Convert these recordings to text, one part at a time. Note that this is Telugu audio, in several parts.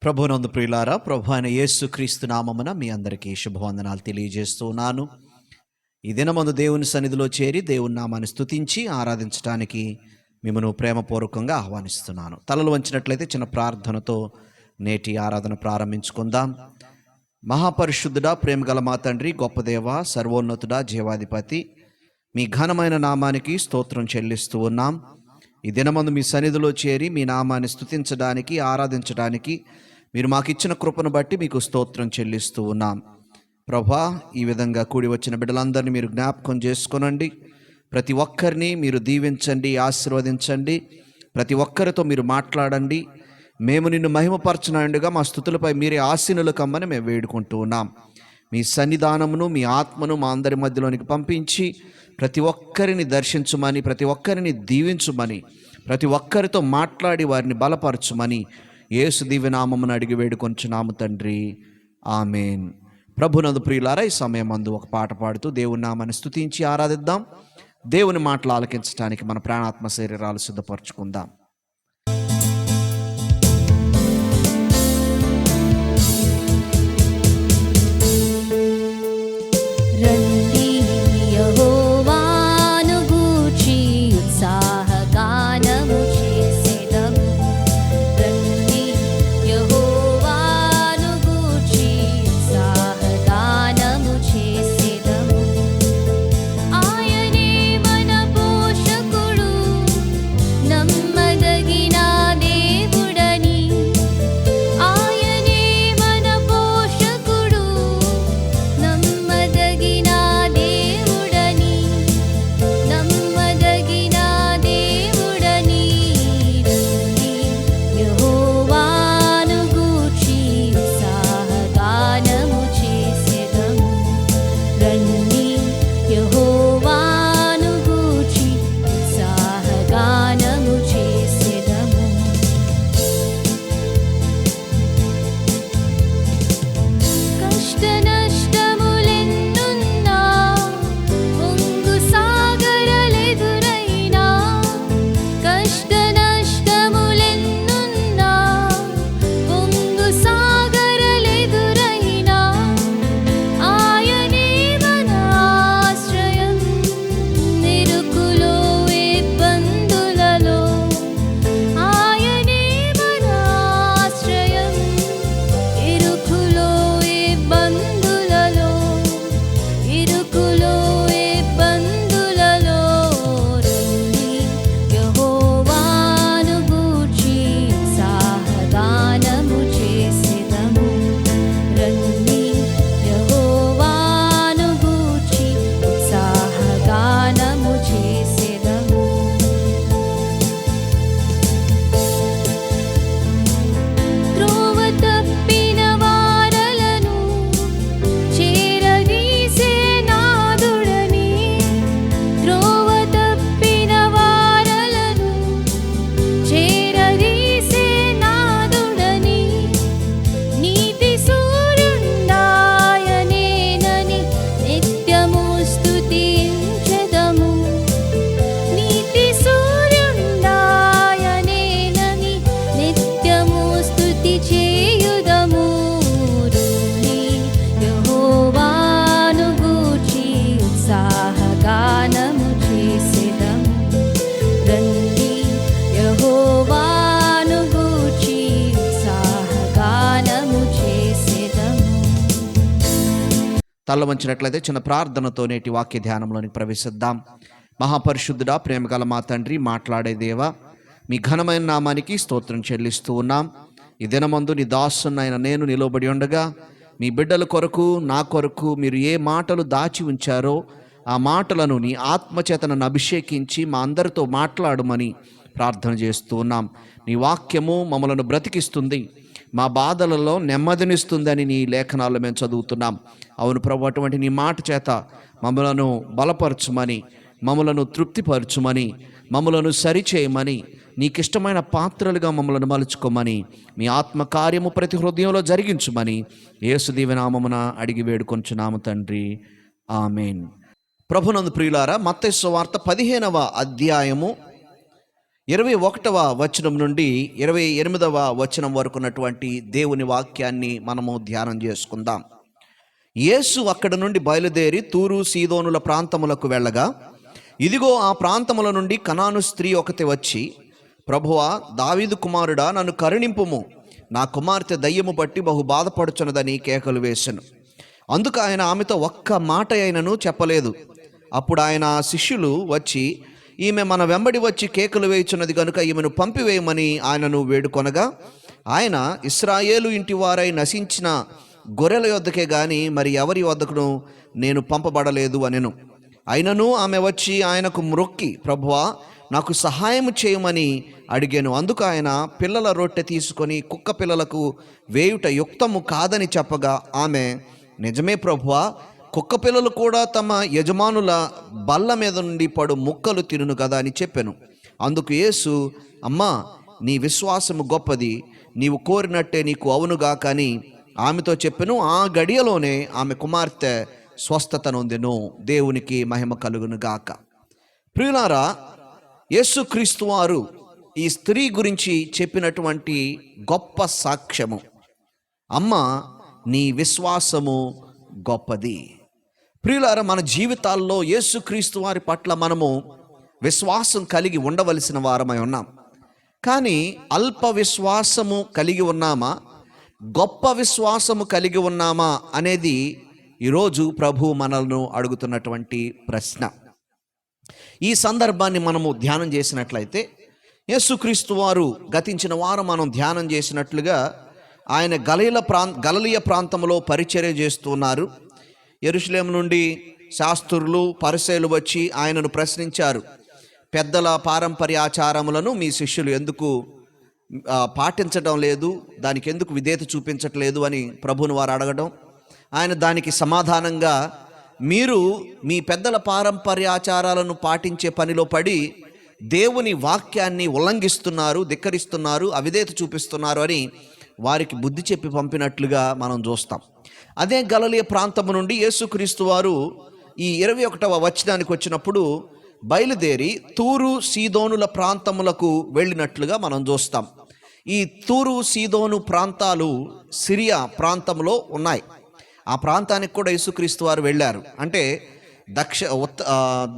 ప్రభునందు ప్రియులారా, ప్రభు అయిన యేసుక్రీస్తు నామమున మీ అందరికీ శుభవందనాలు తెలియజేస్తున్నాను. ఈ దినమందు దేవుని సన్నిధిలో చేరి దేవుని నామాన్ని స్తుతించి ఆరాధించడానికి మిమ్మల్ని ప్రేమపూర్వకంగా ఆహ్వానిస్తున్నాను. తలలు వంచినట్లయితే చిన్న ప్రార్థనతో నేటి ఆరాధన ప్రారంభించుకుందాం. మహాపరిశుద్ధుడా, ప్రేమగల మా తండ్రి, గొప్ప దేవ, సర్వోన్నతుడా, జీవాధిపతి, మీ ఘనమైన నామానికి స్తోత్రం చెల్లిస్తూ ఉన్నాం. ఈ దినమందు మీ సన్నిధిలో చేరి మీ నామాన్ని స్తుతించడానికి, ఆరాధించడానికి మీరు మాకు ఇచ్చిన కృపను బట్టి మీకు స్తోత్రం చెల్లిస్తూ ఉన్నాం. ప్రభా, ఈ విధంగా కూడి వచ్చిన బిడ్డలందరినీ మీరు జ్ఞాపకం చేసుకోనండి. ప్రతి ఒక్కరిని మీరు దీవించండి, ఆశీర్వదించండి. ప్రతి ఒక్కరితో మీరు మాట్లాడండి. మేము నిన్ను మహిమపరచనండుగా మా స్తుతులపై మీరే ఆశీనులు కమ్మని మేము వేడుకుంటూ ఉన్నాం. మీ సన్నిధానమును, మీ ఆత్మను మా అందరి మధ్యలోనికి పంపించి ప్రతి ఒక్కరిని దర్శించుమని, ప్రతి ఒక్కరిని దీవించుమని, ప్రతి ఒక్కరితో మాట్లాడి వారిని బలపరచుమని యేసు దివ్యనామమును అడిగి వేడుకొంచున్నాము తండ్రి, ఆమేన్. ప్రభునందు ప్రియులారా, ఈ సమయమందు ఒక పాట పాడుతూ దేవుని నామాన్ని స్తుతించి ఆరాధిద్దాం. దేవుని మాటలు ఆలకించడానికి మన ప్రాణాత్మ శరీరాలు సిద్ధపరచుకుందాం. తల్ల వంచినట్లయితే చిన్న ప్రార్థనతో నేటి వాక్య ధ్యానంలోనికి ప్రవేశిద్దాం. మహాపరిశుద్ధుడా, ప్రేమగల మా తండ్రి, మాట్లాడే దేవా, మీ ఘనమైన నామానికి స్తోత్రం చెల్లిస్తూ ఉన్నాం. ఈ దినమందు నీ దాసునైన నేను నిలబడి ఉండగా మీ బిడ్డల కొరకు, నా కొరకు మీరు ఏ మాటలు దాచి ఉంచారో ఆ మాటలను నీ ఆత్మచేతనను అభిషేకించి మా అందరితో మాట్లాడమని ప్రార్థన చేస్తూ ఉన్నాం. నీ వాక్యము మమ్మలను బ్రతికిస్తుంది, మా బాధలలో నెమ్మదినిస్తుందని నీ లేఖనాల్లో మేము చదువుతున్నాం. అవును ప్రభు, అటువంటి నీ మాట చేత మమ్మలను బలపరచుమని, మమ్మలను తృప్తిపరచుమని, మమ్మలను సరిచేయమని, నీకిష్టమైన పాత్రలుగా మమ్మలను మలుచుకోమని, మీ ఆత్మకార్యము ప్రతి హృదయంలో జరిగించుమని యేసు దివ్యనామమున అడిగి వేడుకొంచున్నాము తండ్రి, ఆమేన్. ప్రభునందు ప్రియులారా, మత్తయి సువార్త 15వ అధ్యాయము 21వ వచనం నుండి 28వ వచనం వరకు ఉన్నటువంటి దేవుని వాక్యాన్ని మనము ధ్యానం చేసుకుందాం. యేసు అక్కడ నుండి బయలుదేరి తూరు సీదోనుల ప్రాంతములకు వెళ్ళగా, ఇదిగో ఆ ప్రాంతముల నుండి కనాను స్త్రీ ఒకటి వచ్చి, ప్రభువా, దావీదు కుమారుడా, నన్ను కరుణింపుము, నా కుమార్తె దయ్యము పట్టి బహు బాధపడుచున్నదని కేకలు వేసెను. అందుకు ఆయన ఆమెతో ఒక్క మాట అయినను చెప్పలేదు. అప్పుడు ఆయన శిష్యులు వచ్చి, ఈమె మన వెంబడి వచ్చి కేకలు వేయుచున్నది కనుక ఈమెను పంపివేయమని ఆయనను వేడుకొనగా, ఆయన, ఇశ్రాయేలు ఇంటి వారై నశించిన గొర్రెల యొద్దకే గాని మరి ఎవరి వద్దకును నేను పంపబడలేదు అనెను. అయినను ఆమె వచ్చి ఆయనకు మ్రొక్కి, ప్రభువా, నాకు సహాయం చేయమని అడిగాను. అందుకు ఆయన పిల్లల రొట్టె తీసుకొని కుక్క పిల్లలకు వేయుట యుక్తము కాదని చెప్పగా, ఆమె, నిజమే ప్రభువా, కుక్క పిల్లలు కూడా తమ యజమానుల బల్ల మీద నుండి పడు ముక్కలు తినును కదా అని చెప్పాను. అందుకు యేసు, అమ్మా, నీ విశ్వాసము గొప్పది, నీవు కోరినట్టే నీకు అవునుగా కానీ ఆమెతో చెప్పెను. ఆ గడియలోనే ఆమె కుమార్తె స్వస్థత నొందెను. దేవునికి మహిమ కలుగును గాక. ప్రియులారా, యేసుక్రీస్తు వారు ఈ స్త్రీ గురించి చెప్పినటువంటి గొప్ప సాక్ష్యము, అమ్మ, నీ విశ్వాసము గొప్పది. ప్రియులారా, మన జీవితాల్లో యేసుక్రీస్తు వారి పట్ల మనము విశ్వాసం కలిగి ఉండవలసిన వారమై ఉన్నాం. కానీ అల్ప విశ్వాసము కలిగి ఉన్నామా, గొప్ప విశ్వాసము కలిగి ఉన్నామా అనేది ఈరోజు ప్రభు మనల్ని అడుగుతున్నటువంటి ప్రశ్న. ఈ సందర్భాన్ని మనము ధ్యానం చేసినట్లయితే, యేసుక్రీస్తు వారు గతించిన వారం మనం ధ్యానం చేసినట్లుగా ఆయన గలిలయ ప్రాంతంలో పరిచర్య చేస్తున్నారు. యెరూషలేము నుండి శాస్త్రులు, పరిసయ్యులు వచ్చి ఆయనను ప్రశ్నించారు. పెద్దల పారంపర్య ఆచారములను మీ శిష్యులు ఎందుకు పాటించడం లేదు, దానికి ఎందుకు విధేయత చూపించట్లేదు అని ప్రభువుని వారు అడగడం, ఆయన దానికి సమాధానంగా, మీరు మీ పెద్దల పారంపర్య ఆచారాలను పాటించే పనిలో పడి దేవుని వాక్యాన్ని ఉల్లంఘిస్తున్నారు, ధిక్కరిస్తున్నారు, అవిధేయత చూపిస్తున్నారు అని వారికి బుద్ధి చెప్పి పంపినట్లుగా మనం చూస్తాం. అదే గలిలయ ప్రాంతము నుండి యేసుక్రీస్తు వారు ఈ 21వ వచనానికి వచ్చినప్పుడు బయలుదేరి తూరు సీదోనుల ప్రాంతములకు వెళ్ళినట్లుగా మనం చూస్తాం. ఈ తూరు సీదోను ప్రాంతాలు సిరియా ప్రాంతంలో ఉన్నాయి. ఆ ప్రాంతానికి కూడా యేసుక్రీస్తు వారు వెళ్ళారు. అంటే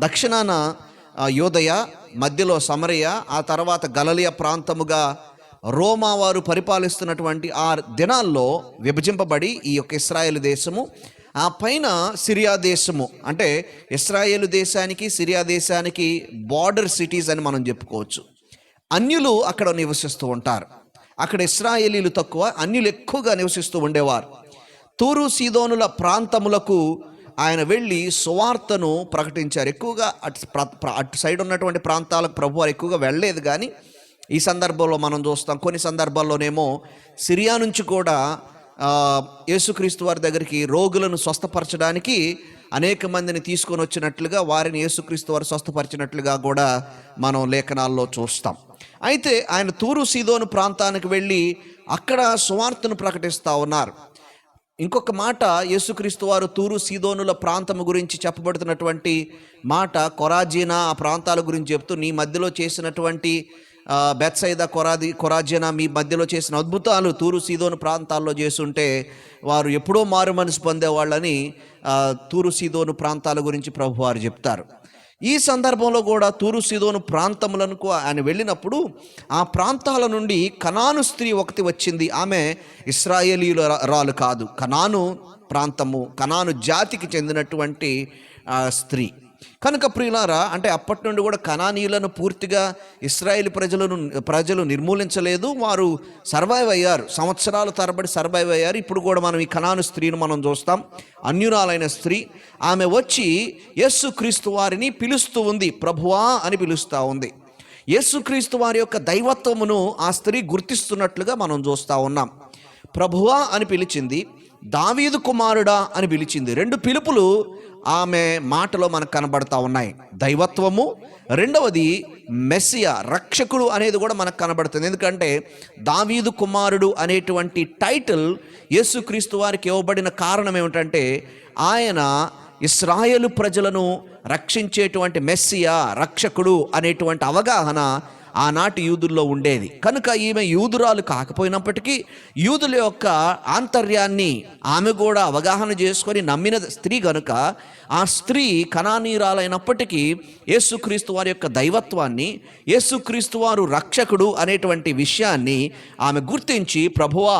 దక్షిణాన యోదయ, మధ్యలో సమరయ, ఆ తర్వాత గలిలయ ప్రాంతముగా రోమా వారు పరిపాలిస్తున్నటువంటి ఆ దినాల్లో విభజింపబడి ఈ యొక్క ఇశ్రాయేలు దేశము, ఆ పైన సిరియా దేశము, అంటే ఇశ్రాయేలు దేశానికి సిరియా దేశానికి బార్డర్ సిటీస్ అని మనం చెప్పుకోవచ్చు. అన్యులు అక్కడ నివసిస్తూ ఉంటారు. అక్కడ ఇశ్రాయేలీలు తక్కువ, అన్యులు ఎక్కువగా నివసిస్తూ ఉండేవారు. తూరు సీదోనుల ప్రాంతములకు ఆయన వెళ్ళి సువార్తను ప్రకటించారు. ఎక్కువగా అటు సైడ్ ఉన్నటువంటి ప్రాంతాలకు ప్రభువారు ఎక్కువగా వెళ్ళలేదు. కానీ ఈ సందర్భంలో మనం చూస్తాం, కొన్ని సందర్భాల్లోనేమో సిరియా నుంచి కూడా యేసుక్రీస్తు వారి దగ్గరికి రోగులను స్వస్థపరచడానికి అనేక మందిని తీసుకొని వచ్చినట్లుగా, వారిని యేసుక్రీస్తు వారు స్వస్థపరిచినట్లుగా కూడా మనం లేఖనాల్లో చూస్తాం. అయితే ఆయన తూరు సీదోను ప్రాంతానికి వెళ్ళి అక్కడ సువార్తను ప్రకటిస్తూ ఉన్నారు. ఇంకొక మాట, యేసుక్రీస్తు వారు తూరు సీదోనుల ప్రాంతము గురించి చెప్పబడుతున్నటువంటి మాట, కొరాజీనా ఆ ప్రాంతాల గురించి చెప్తూ, నీ మధ్యలో చేసినటువంటి బెత్సైదా, కొరాజీనా మీ మధ్యలో చేసిన అద్భుతాలు తూరు సీదోను ప్రాంతాల్లో చేస్తుంటే వారు ఎప్పుడో మారు మనసు పొందేవాళ్ళని తూరు సీదోను ప్రాంతాల గురించి ప్రభువారు చెప్తారు. ఈ సందర్భంలో కూడా తూరు సీదోను ప్రాంతములకు ఆయన వెళ్ళినప్పుడు ఆ ప్రాంతాల నుండి కనాను స్త్రీ ఒకటి వచ్చింది. ఆమె ఇశ్రాయేలీయురాలు కాదు, కనాను ప్రాంతము, కనాను జాతికి చెందినటువంటి స్త్రీ. కనుక ప్రియులారా, అంటే అప్పటి నుండి కూడా కనానీయులను పూర్తిగా ఇశ్రాయేల్ ప్రజలు నిర్మూలించలేదు. వారు సర్వైవ్ అయ్యారు, సంవత్సరాల తరబడి సర్వైవ్ అయ్యారు. ఇప్పుడు కూడా మనం ఈ కనాను స్త్రీని మనం చూస్తాం, అన్యురాలైన స్త్రీ. ఆమె వచ్చి యేసుక్రీస్తు వారిని పిలుస్తూ ఉంది, ప్రభువా అని పిలుస్తూ ఉంది. యేసుక్రీస్తు వారి యొక్క దైవత్వమును ఆ స్త్రీ గుర్తిస్తున్నట్లుగా మనం చూస్తూ ఉన్నాం. ప్రభువా అని పిలిచింది, దావీదు కుమారుడా అని పిలిచింది. రెండు పిలుపులు ఆమె మాటలో మనకు కనబడతా ఉన్నాయి. దైవత్వము, రెండవది మెస్సియా, రక్షకుడు అనేది కూడా మనకు కనబడుతుంది. ఎందుకంటే దావీదు కుమారుడు అనేటువంటి టైటిల్ యేసుక్రీస్తు వారికి ఇవ్వబడిన కారణం ఏమిటంటే, ఆయన ఇశ్రాయేలు ప్రజలను రక్షించేటువంటి మెస్సియా, రక్షకుడు అనేటువంటి అవగాహన ఆనాటి యూదుల్లో ఉండేది. కనుక ఈమె యూదురాలు కాకపోయినప్పటికీ యూదుల యొక్క ఆంతర్యాన్ని ఆమె కూడా అవగాహన చేసుకొని నమ్మిన స్త్రీ కనుక ఆ స్త్రీ కనానీయురాలైనప్పటికీ యేసుక్రీస్తు వారి యొక్క దైవత్వాన్ని, యేసుక్రీస్తు వారు రక్షకుడు అనేటువంటి విషయాన్ని ఆమె గుర్తించి, ప్రభువా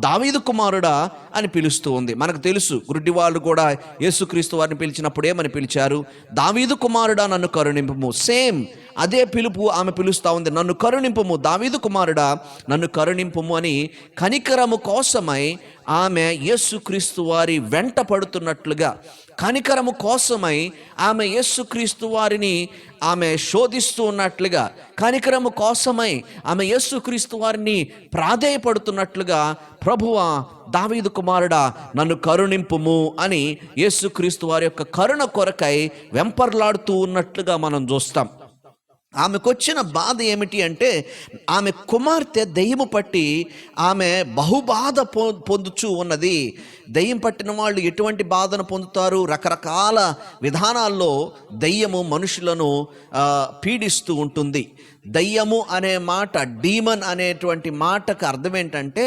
దావీదు కుమారుడా అని పిలుస్తూ ఉంది. మనకు తెలుసు, గుడ్డి వాళ్ళు కూడా యేసుక్రీస్తు వారిని పిలిచినప్పుడు ఏమని పిలిచారు? దావీదు కుమారుడా నన్ను కరుణింపుము. సేమ్ అదే పిలుపు ఆమె పిలుస్తూ ఉంది, నన్ను కరుణింపుము, దావీదు కుమారుడా నన్ను కరుణింపుము అని. కనికరము కోసమై ఆమె యేసుక్రీస్తు వారి వెంట పడుతున్నట్లుగా, కనికరము కోసమై ఆమె యేసుక్రీస్తు వారిని ఆమె శోధిస్తూ ఉన్నట్లుగా, కనికరము కోసమై ఆమె యేసుక్రీస్తు వారిని ప్రాధేయపడుతున్నట్లుగా, ప్రభువా దావీదు కుమారుడా నన్ను కరుణింపుము అని యేసుక్రీస్తు వారి యొక్క కరుణ కొరకై వెంపర్లాడుతూ ఉన్నట్లుగా మనం చూస్తాం. ఆమెకొచ్చిన బాధ ఏమిటి అంటే, ఆమె కుమార్తె దెయ్యము పట్టి ఆమె బహుబాధ పొందుచూ ఉన్నది. దెయ్యం పట్టిన వాళ్ళు ఎటువంటి బాధను పొందుతారు? రకరకాల విధానాల్లో దెయ్యము మనుషులను పీడిస్తూ ఉంటుంది. దయ్యము అనే మాట, డీమన్ అనేటువంటి మాటకు అర్థం ఏంటంటే,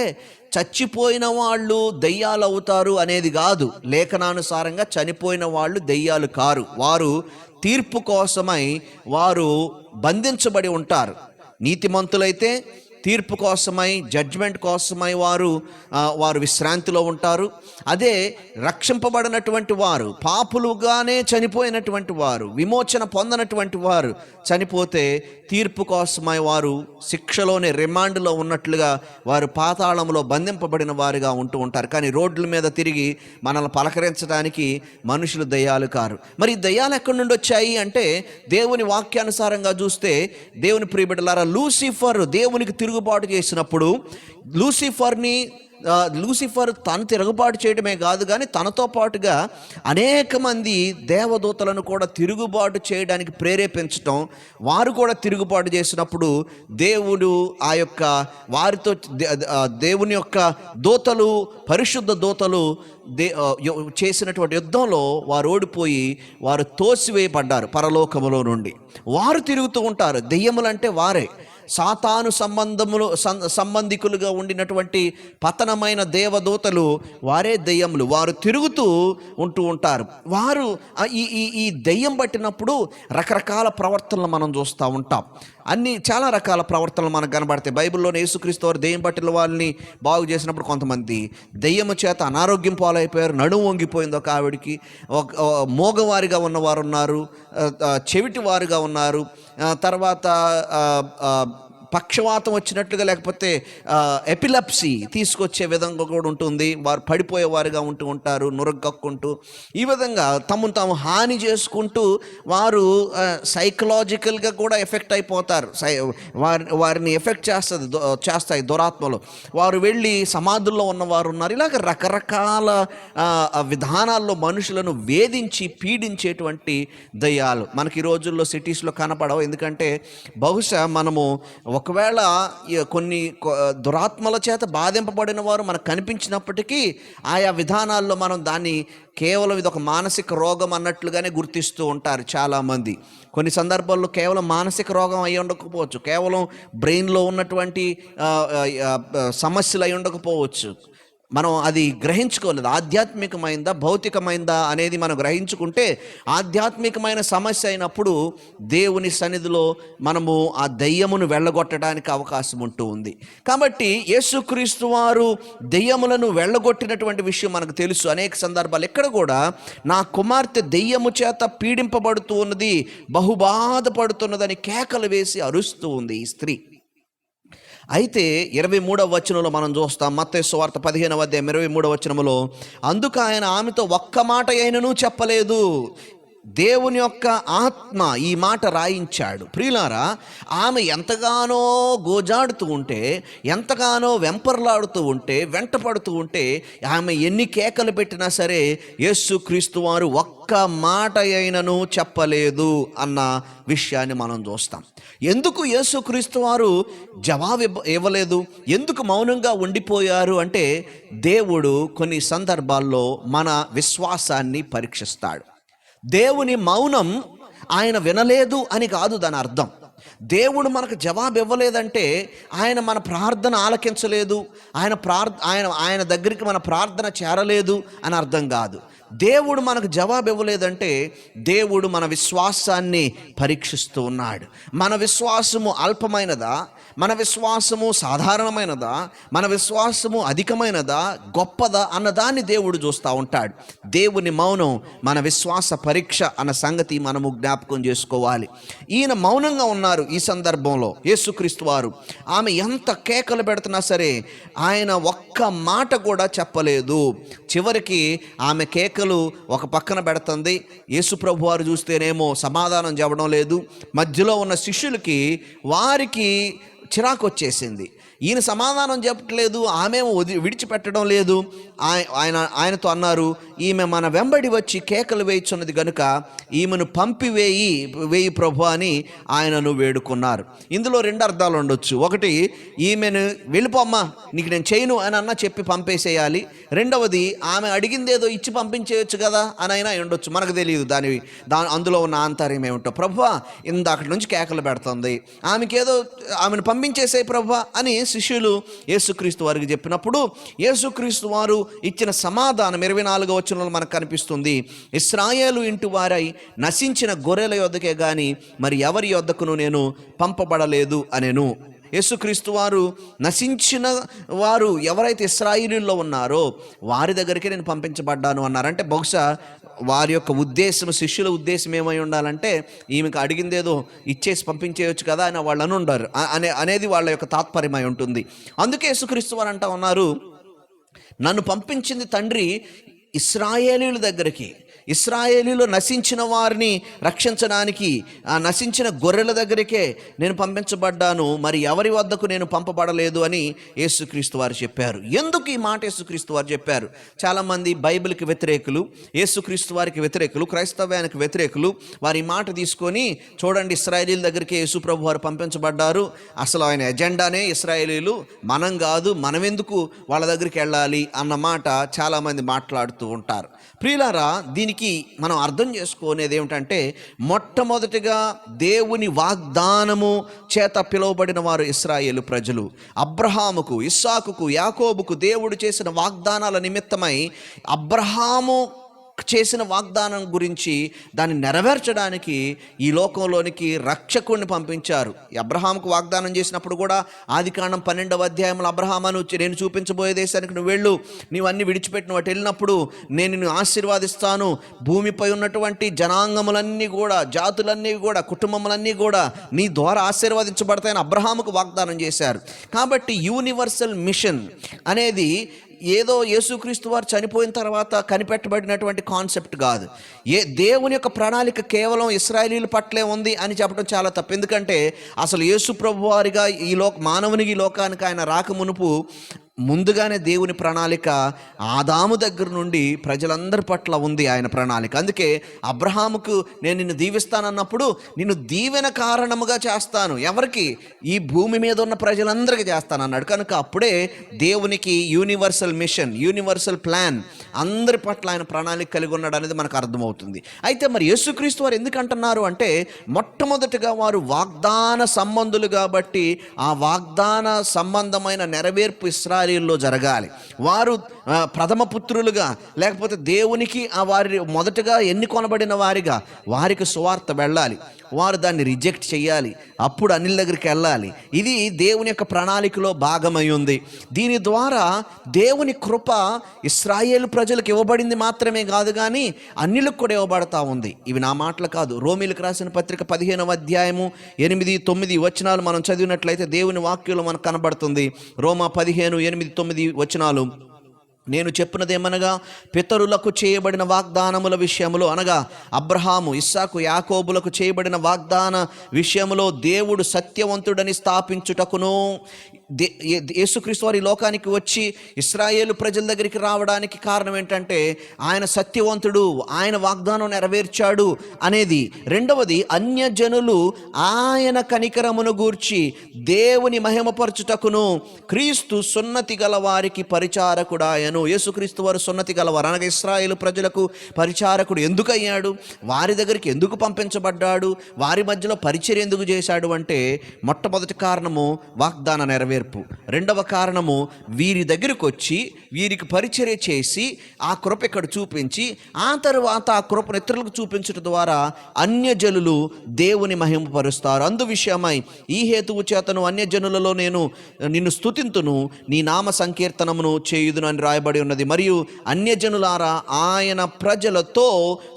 చచ్చిపోయిన వాళ్ళు దెయ్యాలు అవుతారు అనేది కాదు. లేఖనానుసారంగా చనిపోయిన వాళ్ళు దెయ్యాలు కారు. వారు తీర్పు కోసమై వారు బంధించబడి ఉంటారు. నీతిమంతులైతే తీర్పు కోసమై, జడ్జ్మెంట్ కోసమై వారు విశ్రాంతిలో ఉంటారు. అదే రక్షింపబడినటువంటి వారు, పాపులుగానే చనిపోయినటువంటి వారు, విమోచన పొందనటువంటి వారు చనిపోతే తీర్పు కోసమై వారు శిక్షలోనే, రిమాండ్లో ఉన్నట్లుగా వారు పాతాళంలో బంధింపబడిన వారుగా ఉంటూ ఉంటారు. కానీ రోడ్ల మీద తిరిగి మనల్ని పలకరించడానికి మనుషులు దయ్యాలు కారు. మరి ఈ దయ్యాలు ఎక్కడి నుండి వచ్చాయి అంటే, దేవుని వాక్యానుసారంగా చూస్తే, దేవుని ప్రియబిడ్డలారా, లూసిఫర్ దేవునికి తిరుగుబాటు చేసినప్పుడు లూసిఫర్ తను తిరుగుబాటు చేయడమే కాదు, కానీ తనతో పాటుగా అనేక మంది దేవదూతలను కూడా తిరుగుబాటు చేయడానికి ప్రేరేపించటం, వారు కూడా తిరుగుబాటు చేసినప్పుడు దేవుడు ఆ యొక్క వారితో, దేవుని యొక్క దూతలు, పరిశుద్ధ దూతలు చేసినటువంటి యుద్ధంలో వారు ఓడిపోయి వారు తోసివేయబడ్డారు పరలోకములో నుండి. వారు తిరుగుతూ ఉంటారు. దెయ్యములంటే వారే. సాతాను సంబంధికులుగా ఉండినటువంటి పతనమైన దేవదూతలు వారే దెయ్యములు. వారు తిరుగుతూ ఉంటూ ఉంటారు. వారు ఈ దెయ్యం పట్టినప్పుడు రకరకాల ప్రవర్తనలు మనం చూస్తూ ఉంటాం. చాలా రకాల ప్రవర్తనలు మనకు కనబడతాయి. బైబిల్లోని యేసుక్రీస్తు వారు దెయ్యం పట్టిన వాళ్ళని బాగు చేసినప్పుడు కొంతమంది దెయ్యము చేత అనారోగ్యం పాలైపోయారు. నడుము వంగిపోయింది ఒక ఆవిడికి. మోగవారిగా ఉన్నవారు ఉన్నారు, చెవిటి వారుగా ఉన్నారు, తర్వాత పక్షవాతం వచ్చినట్లుగా, లేకపోతే ఎపిలెప్సీ తీసుకొచ్చే విధంగా కూడా ఉంటుంది. వారు పడిపోయేవారుగా ఉంటూ ఉంటారు, నురగక్కుంటూ. ఈ విధంగా తమను తాము హాని చేసుకుంటూ వారు సైకలాజికల్గా కూడా ఎఫెక్ట్ అయిపోతారు. వారిని ఎఫెక్ట్ చేస్తాయి దురాత్మలు. వారు వెళ్ళి సమాధుల్లో ఉన్నవారు ఉన్నారు. ఇలాగ రకరకాల విధానాల్లో మనుషులను వేధించి పీడించేటువంటి దయ్యాలు మనకి ఈ రోజుల్లో సిటీస్లో కనపడవు. ఎందుకంటే బహుశా మనము ఒకవేళ కొన్ని దురాత్మల చేత బాధింపబడిన వారు మనకు కనిపించినప్పటికీ ఆయా విధానాల్లో మనం దాన్ని కేవలం ఇది ఒక మానసిక రోగం అన్నట్లుగానే గుర్తిస్తూ ఉంటారు చాలామంది. కొన్ని సందర్భాల్లో కేవలం మానసిక రోగం అయి ఉండకపోవచ్చు, కేవలం బ్రెయిన్లో ఉన్నటువంటి సమస్యలు అయి ఉండకపోవచ్చు. మనం అది గ్రహించుకోలేదు. ఆధ్యాత్మికమైందా భౌతికమైందా అనేది మనం గ్రహించుకుంటే, ఆధ్యాత్మికమైన సమస్య అయినప్పుడు దేవుని సన్నిధిలో మనము ఆ దెయ్యమును వెళ్ళగొట్టడానికి అవకాశం ఉంటూ ఉంది. కాబట్టి యేసుక్రీస్తు వారు దెయ్యములను వెళ్ళగొట్టినటువంటి విషయం మనకు తెలుసు. అనేక సందర్భాలు ఇక్కడ కూడా నా కుమార్తె దెయ్యము చేత పీడింపబడుతూ ఉన్నది, బహుబాధపడుతున్నదని కేకలు వేసి అరుస్తూ ఉంది ఈ స్త్రీ. అయితే 23వ వచనంలో మనం చూస్తాం, మత్తయి సువార్త 15వ అధ్యాయం 23వ వచనములో, అందుకు ఆయన ఆమెతో ఒక్క మాట అయినను చెప్పలేదు. దేవుని యొక్క ఆత్మ ఈ మాట రాయించాడు. ప్రియులారా, ఆమె ఎంతగానో గోజాడుతూ ఉంటే, ఎంతగానో వెంపర్లాడుతూ ఉంటే, వెంటపడుతూ ఉంటే, ఆమె ఎన్ని కేకలు పెట్టినా సరే యేసుక్రీస్తు వారు ఒక్క మాట అయినను చెప్పలేదు అన్న విషయాన్ని మనం చూస్తాం. ఎందుకు యేసుక్రీస్తు వారు జవాబు ఇవ్వలేదు, ఎందుకు మౌనంగా ఉండిపోయారు అంటే, దేవుడు కొన్ని సందర్భాల్లో మన విశ్వాసాన్ని పరీక్షిస్తాడు. దేవుని మౌనం ఆయన వినలేదు అని కాదు దాని అర్థం. దేవుడు మనకు జవాబు ఇవ్వలేదంటే ఆయన మన ప్రార్థన ఆలకించలేదు, ఆయన దగ్గరికి మన ప్రార్థన చేరలేదు అని అర్థం కాదు. దేవుడు మనకు జవాబు ఇవ్వలేదంటే దేవుడు మన విశ్వాసాన్ని పరీక్షిస్తూ ఉన్నాడు. మన విశ్వాసము అల్పమైనదా, మన విశ్వాసము సాధారణమైనదా, మన విశ్వాసము అధికమైనదా, గొప్పదా అన్నదాన్ని దేవుడు చూస్తూ ఉంటాడు. దేవుని మౌనం మన విశ్వాస పరీక్ష అన్న సంగతి మనము జ్ఞాపకం చేసుకోవాలి. ఈయన మౌనంగా ఉన్నారు. ఈ సందర్భంలో యేసుక్రీస్తు వారు ఆమె ఎంత కేకలు పెడుతున్నా సరే ఆయన ఒక్క మాట కూడా చెప్పలేదు. చివరికి ఆమె కేకలు ఒక పక్కన పెడుతుంది. యేసు ప్రభు వారు చూస్తేనేమో సమాధానం చెప్పడం లేదు. మధ్యలో ఉన్న శిష్యులకి వారికి చిరాకు వచ్చేసింది. ఈయన సమాధానం చెప్పట్లేదు, ఆమె విడిచిపెట్టడం లేదు. ఆయనతో అన్నారు, ఈమె మన వెంబడి వచ్చి కేకలు వేయుచున్నది గనుక ఈమెను వేయి ప్రభు అని ఆయనను వేడుకున్నారు. ఇందులో రెండు అర్థాలు ఉండొచ్చు. ఒకటి, ఈమెను వెళ్ళిపోమ్మా, నీకు నేను చేయను అని అన్న చెప్పి పంపేసేయాలి. రెండవది, ఆమె అడిగిందేదో ఇచ్చి పంపించేయచ్చు కదా అని అయినా ఉండొచ్చు, మనకు తెలియదు అందులో ఉన్న ఆంతర్యం ఏమిటో. ప్రభువా, ఇందాకటి నుంచి కేకలు పెడుతుంది, ఆమెను పంపించేసే ప్రభువా అని శిష్యులు యేసుక్రీస్తు వారికి చెప్పినప్పుడు యేసుక్రీస్తు వారు ఇచ్చిన సమాధానం 24వ వచనంలో మనకు కనిపిస్తుంది. ఇశ్రాయేలు ఇంటి వారై నశించిన గొర్రెల యొద్దకే గాని మరి ఎవరి యొద్దకును నేను పంపబడలేదు అనెను. యేసుక్రీస్తు వారు నశించిన వారు ఎవరైతే ఇశ్రాయేలులో ఉన్నారో వారి దగ్గరికి నేను పంపించబడ్డాను అన్నారంటే బహుశా వారి యొక్క ఉద్దేశం, శిష్యుల ఉద్దేశం ఏమై ఉండాలంటే ఈమెకు అడిగిందేదో ఇచ్చేసి పంపించేయచ్చు కదా అని వాళ్ళు అనుండారు అనేది వాళ్ళ యొక్క తాత్పర్యమై ఉంటుంది. అందుకే యేసుక్రీస్తు వారు అంటా ఉన్నారు, నన్ను పంపించింది తండ్రి ఇశ్రాయేలీయుల దగ్గరికి, ఇశ్రాయేలీలో నశించిన వారిని రక్షించడానికి, ఆ నశించిన గొర్రెల దగ్గరికే నేను పంపించబడ్డాను, మరి ఎవరి వద్దకు నేను పంపబడలేదు అని యేసుక్రీస్తు వారు చెప్పారు. ఎందుకు ఈ మాట యేసుక్రీస్తు వారు చెప్పారు? చాలామంది బైబిల్కి వ్యతిరేకులు, యేసుక్రీస్తు వారికి వ్యతిరేకులు, క్రైస్తవ్యానికి వ్యతిరేకులు వారి మాట తీసుకొని, చూడండి ఇశ్రాయేలీల దగ్గరికి యేసు ప్రభు వారు పంపించబడ్డారు, అసలు ఆయన ఎజెండానే ఇశ్రాయేలీలు, మనం కాదు, మనం ఎందుకు వాళ్ళ దగ్గరికి వెళ్ళాలి అన్న మాట చాలామంది మాట్లాడుతూ ఉంటారు. ప్రియులారా, దీనికి మనం అర్థం చేసుకునేది ఏమిటంటే, మొట్టమొదటిగా దేవుని వాగ్దానము చేత పిలువబడిన వారు ఇశ్రాయేలు ప్రజలు. అబ్రహాముకు, ఇస్సాకుకు, యాకోబుకు దేవుడు చేసిన వాగ్దానాల నిమిత్తమై అబ్రహాము చేసిన వాగ్దానం గురించి దాన్ని నెరవేర్చడానికి ఈ లోకంలోనికి రక్షకుడిని పంపించారు. అబ్రహాముకు వాగ్దానం చేసినప్పుడు కూడా ఆదికాండం 12వ అధ్యాయంలో అబ్రహామును నేను చూపించబోయే దేశానికి నువ్వు వెళ్ళు, నీవు అన్ని విడిచిపెట్టిన వాటి వెళ్ళినప్పుడు నేను నిన్ను ఆశీర్వాదిస్తాను, భూమిపై ఉన్నటువంటి జనాంగములన్నీ కూడా, జాతులన్నీ కూడా, కుటుంబములన్నీ కూడా నీ ద్వారా ఆశీర్వదించబడతాయని అబ్రహాముకు వాగ్దానం చేశారు. కాబట్టి యూనివర్సల్ మిషన్ అనేది ఏదో యేసుక్రీస్తు వారు చనిపోయిన తర్వాత కనిపెట్టబడినటువంటి కాన్సెప్ట్ కాదు. దేవుని యొక్క ప్రణాళిక కేవలం ఇశ్రాయేలీల పట్లే ఉంది అని చెప్పడం చాలా తప్పు. ఎందుకంటే అసలు యేసు ప్రభు వారిగా మానవునికి ఈ లోకానికి ఆయన రాక మునుపు ముందుగానే దేవుని ప్రణాళిక ఆదాము దగ్గర నుండి ప్రజలందరి పట్ల ఉంది ఆయన ప్రణాళిక. అందుకే అబ్రహాముకు నేను నిన్ను దీవిస్తానన్నప్పుడు నిన్ను దీవెన కారణముగా చేస్తాను, ఎవరికి? ఈ భూమి మీద ఉన్న ప్రజలందరికీ చేస్తానన్నాడు. కనుక అప్పుడే దేవునికి యూనివర్సల్ మిషన్, యూనివర్సల్ ప్లాన్, అందరి పట్ల ఆయన ప్రణాళిక కలిగి ఉన్నాడు అనేది మనకు అర్థమవుతుంది. అయితే మరి యేసుక్రీస్తు వారు ఎందుకు అంటున్నారు అంటే, మొట్టమొదటిగా వారు వాగ్దాన సంబంధులు కాబట్టి ఆ వాగ్దాన సంబంధమైన నెరవేర్పు ఇశ్రాయేలులో జరగాలి. వారు ప్రథమ పుత్రులుగా, లేకపోతే దేవునికి వారి మొదటగా ఎన్నుకొనబడిన వారిగా వారికి సువార్త వెళ్ళాలి. వారు దాన్ని రిజెక్ట్ చేయాలి, అప్పుడు అన్నిల దగ్గరికి వెళ్ళాలి. ఇది దేవుని యొక్క ప్రణాళికలో భాగమై ఉంది. దీని ద్వారా దేవుని కృప ఇశ్రాయేలు ప్రజలకు ఇవ్వబడింది మాత్రమే కాదు, కానీ అన్నిలకు కూడా ఇవ్వబడతా ఉంది. ఇవి నా మాటలు కాదు. రోమీలకు రాసిన పత్రిక 15వ అధ్యాయము 8-9 వచనాలు మనం చదివినట్లయితే దేవుని వాక్యంలో మనకు కనబడుతుంది. రోమా 15:8-9 వచనాలు, నేను చెప్పినదేమనగా, పితరులకు చేయబడిన వాగ్దానముల విషయములో, అనగా అబ్రహాము, ఇస్సాకు, యాకోబులకు చేయబడిన వాగ్దాన విషయములో దేవుడు సత్యవంతుడని స్థాపించుటకును యేసుక్రీస్తు వారు ఈ లోకానికి వచ్చి ఇశ్రాయేలు ప్రజల దగ్గరికి రావడానికి కారణం ఏంటంటే ఆయన సత్యవంతుడు, ఆయన వాగ్దానం నెరవేర్చాడు అనేది. రెండవది, అన్యజనులు ఆయన కనికరమును గూర్చి దేవుని మహిమపరచుటకును క్రీస్తు సున్నతి గల వారికి పరిచారకుడాయను. యేసుక్రీస్తు వారు సున్నతి గలవారు అనగా ఇశ్రాయేలు ప్రజలకు పరిచారకుడు ఎందుకు అయ్యాడు, వారి దగ్గరికి ఎందుకు పంపించబడ్డాడు, వారి మధ్యలో పరిచర్య ఎందుకు చేశాడు అంటే మొట్టమొదటి కారణము వాగ్దాన నెరవేర్పు. రెండవ కారణము వీరి దగ్గరకు వచ్చి వీరికి పరిచర్య చేసి ఆ కృప ఇక్కడ చూపించి ఆ తరువాత ఆ కృపను ఇతరులకు చూపించడం ద్వారా అన్యజనులు దేవుని మహిమపరుస్తారు. అందు విషయమై ఈ హేతువు చేతను అన్యజనులలో నేను నిన్ను స్తుతింతును, నీ నామ సంకీర్తనమును చేయుదును అని రాయబడి ఉన్నది. మరియు అన్యజనులారా ఆయన ప్రజలతో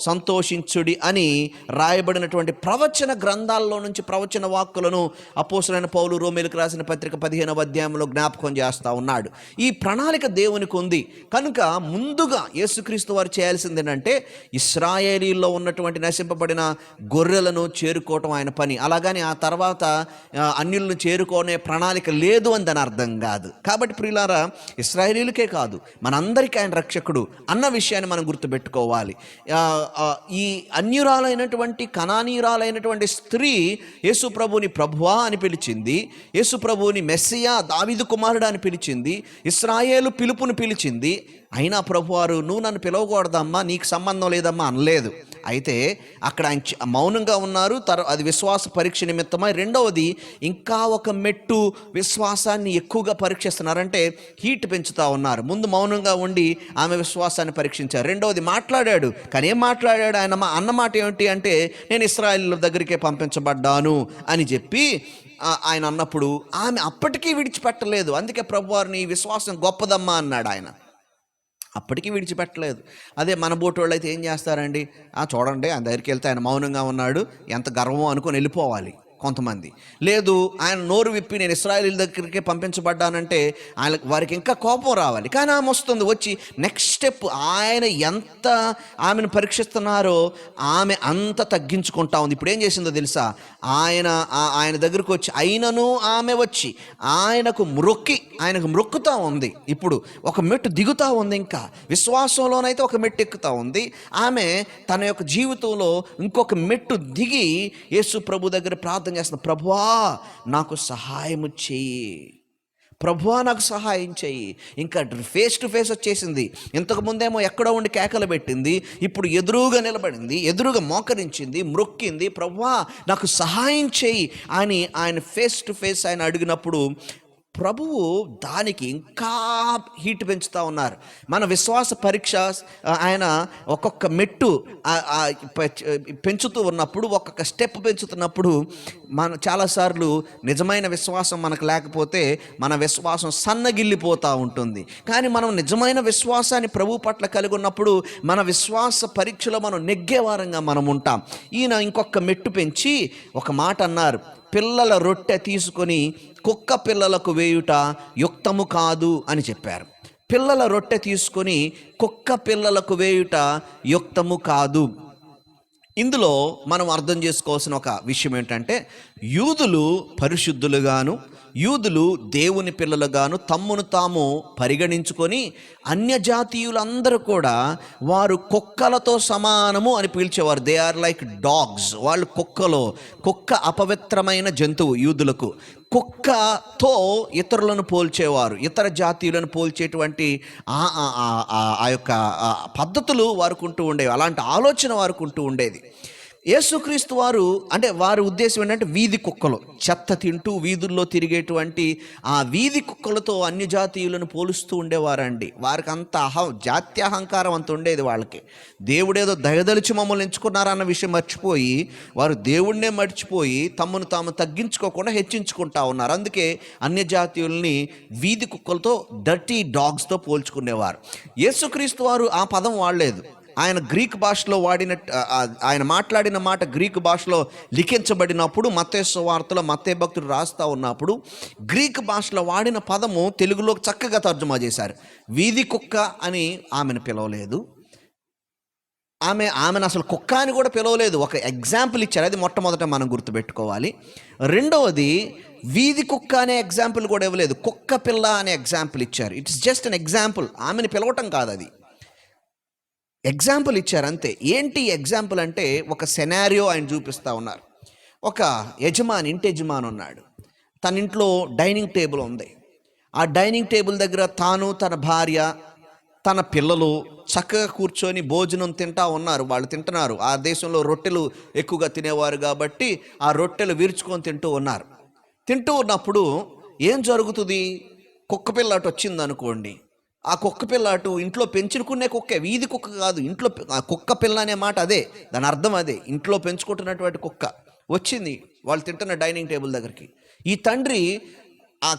సంతోషించుడి అని రాయబడినటువంటి ప్రవచన గ్రంథాల్లో నుంచి ప్రవచన వాక్కులను అపోస్తలుడైన పౌలు రోమీయులకు రాసిన పత్రిక 15వ అధ్యాయంలో జ్ఞాపకం చేస్తూ ఉన్నాడు. ఈ ప్రణాళిక దేవునికి ఉంది కనుక ముందుగా యేసుక్రీస్తు వారు చేయాల్సింది ఏంటంటే ఇశ్రాయేలీల్లో ఉన్నటువంటి నశింపబడిన గొర్రెలను చేరుకోవటం ఆయన పని. అలాగని ఆ తర్వాత అన్యులను చేరుకునే ప్రణాళిక లేదు అని దాని అర్థం కాదు. కాబట్టి ప్రియులారా, ఇశ్రాయేలీలకే కాదు మనందరికీ ఆయన రక్షకుడు అన్న విషయాన్ని మనం గుర్తుపెట్టుకోవాలి. ఈ అన్యురాలైనటువంటి కనానీయురాలైనటువంటి స్త్రీ యేసు ప్రభుని ప్రభువా అని పిలిచింది, యేసు ప్రభుని మెస్సియా దావీదు కుమారుడు అని పిలిచింది, ఇశ్రాయేలు పిలుపుని పిలిచింది. అయినా ప్రభువారు నువ్వు నన్ను పిలవకూడదమ్మా, నీకు సంబంధం లేదమ్మా అనలేదు. అయితే అక్కడ ఆయన మౌనంగా ఉన్నారు. అది విశ్వాస పరీక్ష నిమిత్తమై. రెండవది, ఇంకా ఒక మెట్టు విశ్వాసాన్ని ఎక్కువగా పరీక్షిస్తున్నారంటే హీట్ పెంచుతూ ఉన్నారు. ముందు మౌనంగా ఉండి ఆమె విశ్వాసాన్ని పరీక్షించారు. రెండవది మాట్లాడాడు, కానీ ఏం మాట్లాడాడు? ఆయన అన్నమాట ఏమిటి అంటే నేను ఇశ్రాయేలు దగ్గరికే పంపించబడ్డాను అని చెప్పి ఆయన అన్నప్పుడు ఆమె అప్పటికీ విడిచిపెట్టలేదు. అందుకే ప్రభువారిని విశ్వాసం గొప్పదమ్మా అన్నాడు ఆయన. అప్పటికీ విడిచిపెట్టలేదు. అదే మన బోటోళ్ళు అయితే ఏం చేస్తారండి, చూడండి ఆయన దగ్గరికి వెళ్తే ఆయన మౌనంగా ఉన్నాడు, ఎంత గర్వమో అనుకొని వెళ్ళిపోవాలి కొంతమంది. లేదు, ఆయన నోరు విప్పి నేను ఇశ్రాయేలీయుల దగ్గరికి పంపించబడ్డానంటే వారికి ఇంకా కోపం రావాలి. కానీ ఆమె వస్తుంది, వచ్చి నెక్స్ట్ స్టెప్ ఆయన ఎంత ఆమెను పరీక్షిస్తున్నారో ఆమె అంత తగ్గించుకుంటా ఉంది. ఇప్పుడు ఏం చేసిందో తెలుసా, ఆయన దగ్గరకు వచ్చి అయినను ఆమె వచ్చి ఆయనకు మొక్కుతూ ఉంది. ఇప్పుడు ఒక మెట్టు దిగుతూ ఉంది. ఇంకా విశ్వాసంలోనైతే ఒక మెట్టు ఎక్కుతూ ఉంది. ఆమె తన యొక్క జీవితంలో ఇంకొక మెట్టు దిగి యేసు ప్రభు దగ్గర ప్రార్థన చేస్తున్న, ప్రభువా నాకు సహాయము చెయ్యి, ప్రభువా నాకు సహాయం చెయ్యి. ఇంకా ఫేస్ టు ఫేస్ వచ్చేసింది. ఇంతకుముందేమో ఎక్కడో ఉండి కేకలు పెట్టింది, ఇప్పుడు ఎదురుగా నిలబడింది, ఎదురుగా మోకరించింది, మ్రొక్కింది, ప్రభువా నాకు సహాయం చెయ్యి అని ఆయన ఫేస్ టు ఫేస్ ఆయన అడిగినప్పుడు ప్రభువు దానికి ఇంకా హీట్ పెంచుతూ ఉన్నారు. మన విశ్వాస పరీక్ష ఆయన ఒక్కొక్క మెట్టు పెంచుతూ ఉన్నప్పుడు, ఒక్కొక్క స్టెప్ పెంచుతున్నప్పుడు మన చాలాసార్లు నిజమైన విశ్వాసం మనకు లేకపోతే మన విశ్వాసం సన్నగిల్లిపోతూ ఉంటుంది. కానీ మనం నిజమైన విశ్వాసాన్ని ప్రభు పట్ల కలిగి ఉన్నప్పుడు మన విశ్వాస పరీక్షలో మనం నెగ్గేవారంగా మనం ఉంటాం. ఈయన ఇంకొక మెట్టు పెంచి ఒక మాట అన్నారు, పిల్లల రొట్టె తీసుకొని కుక్క పిల్లలకు వేయుట యుక్తము కాదు అని చెప్పారు. పిల్లల రొట్టె తీసుకొని కుక్క పిల్లలకు వేయుట యుక్తము కాదు. ఇందులో మనం అర్థం చేసుకోవాల్సిన ఒక విషయం ఏంటంటే, యూదులు పరిశుద్ధులుగాను యూదులు దేవుని పిల్లలుగాను తమ్మును తాము పరిగణించుకొని అన్యజాతీయులందరూ కూడా వారు కుక్కలతో సమానము అని పిలిచేవారు. They are like dogs. వాళ్ళు కుక్క అపవిత్రమైన జంతువు యూదులకు. కుక్కతో ఇతరులను పోల్చేవారు, ఇతర జాతీయులను పోల్చేటువంటి ఆ యొక్క పద్ధతులు వారికి ఉంటూ ఉండేవి, అలాంటి ఆలోచన వారికి ఉంటూ ఉండేది. యేసుక్రీస్తు వారు అంటే వారి ఉద్దేశం ఏంటంటే వీధి కుక్కలు, చెత్త తింటూ వీధుల్లో తిరిగేటువంటి ఆ వీధి కుక్కలతో అన్య జాతీయులను పోలుస్తూ ఉండేవారండి. వారికి అంత జాత్యహంకారం అంత ఉండేది వాళ్ళకి. దేవుడేదో దయదలిచి మమ్మల్ని ఎంచుకున్నారన్న విషయం మర్చిపోయి వారు దేవుడినే మర్చిపోయి తమను తాము తగ్గించుకోకుండా హెచ్చించుకుంటా ఉన్నారు. అందుకే అన్య జాతీయుల్ని వీధి కుక్కలతో, డర్టీ డాగ్స్తో పోల్చుకునేవారు. యేసుక్రీస్తు వారు ఆ పదం వాడలేదు. ఆయన గ్రీక్ భాషలో ఆయన మాట్లాడిన మాట గ్రీక్ భాషలో లిఖించబడినప్పుడు మత్తయి సువార్తలో మత్తయి భక్తుడు రాస్తూ ఉన్నప్పుడు గ్రీక్ భాషలో వాడిన పదము తెలుగులో చక్కగా తర్జుమా చేశారు. వీధి కుక్క అని ఆమెను పిలవలేదు, ఆమెను అసలు కుక్క అని కూడా పిలవలేదు. ఒక ఎగ్జాంపుల్ ఇచ్చారు, అది మొట్టమొదట మనం గుర్తుపెట్టుకోవాలి. రెండవది వీధి కుక్క అనే ఎగ్జాంపుల్ కూడా ఇవ్వలేదు, కుక్క పిల్ల అనే ఎగ్జాంపుల్ ఇచ్చారు. It's just an example. ఆమెను పిలవటం కాదు, అది ఎగ్జాంపుల్ ఇచ్చారు అంతే. ఏంటి ఎగ్జాంపుల్ అంటే ఒక సెనారియో ఆయన చూపిస్తూ ఉన్నారు. ఒక ఇంటి యజమాని ఉన్నాడు. తన ఇంట్లో డైనింగ్ టేబుల్ ఉంది. ఆ డైనింగ్ టేబుల్ దగ్గర తాను, తన భార్య, తన పిల్లలు చక్కగా కూర్చొని భోజనం తింటా ఉన్నారు. వాళ్ళు తింటున్నారు. ఆ దేశంలో రొట్టెలు ఎక్కువగా తినేవారు కాబట్టి ఆ రొట్టెలు విరుచుకొని తింటూ ఉన్నారు. తింటూ ఉన్నప్పుడు ఏం జరుగుతుంది? కుక్క పిల్లాట వచ్చింది అనుకోండి. ఆ కుక్క పిల్లాటు ఇంట్లో పెంచుకునే కుక్కే, వీధి కుక్క కాదు. ఇంట్లో ఆ కుక్క పిల్ల అనే మాట అదే, దాని అర్థం అదే, ఇంట్లో పెంచుకుంటున్నటువంటి కుక్క వచ్చింది వాళ్ళు తింటున్న డైనింగ్ టేబుల్ దగ్గరికి. ఈ తండ్రి ఆ